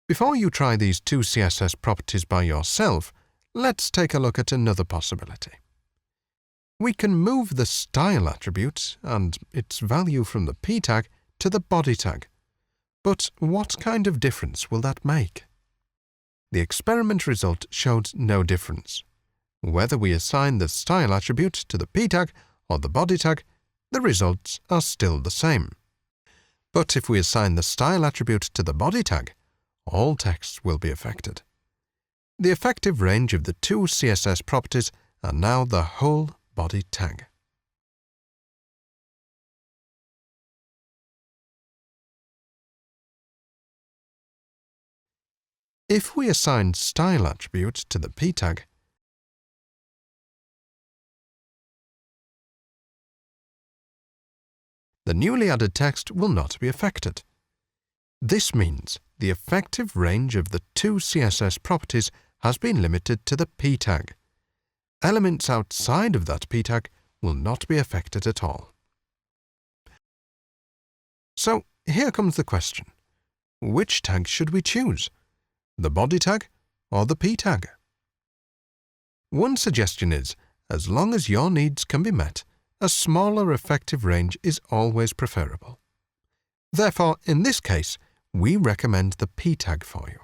Before you try these two CSS properties by yourself, let's take a look at another possibility. We can move the style attribute and its value from the p tag to the body tag. But what kind of difference will that make? The experiment result showed no difference. Whether we assign the style attribute to the p tag or the body tag, the results are still the same. But if we assign the style attribute to the body tag, all text will be affected. The effective range of the two CSS properties are now the whole body tag. If we assign style attribute to the p tag, the newly added text will not be affected. This means the effective range of the two CSS properties has been limited to the p tag. Elements outside of that p tag will not be affected at all. So here comes the question. Which tag should we choose? The body tag or the p tag? One suggestion is, as long as your needs can be met, a smaller effective range is always preferable. Therefore, in this case, we recommend the p tag for you.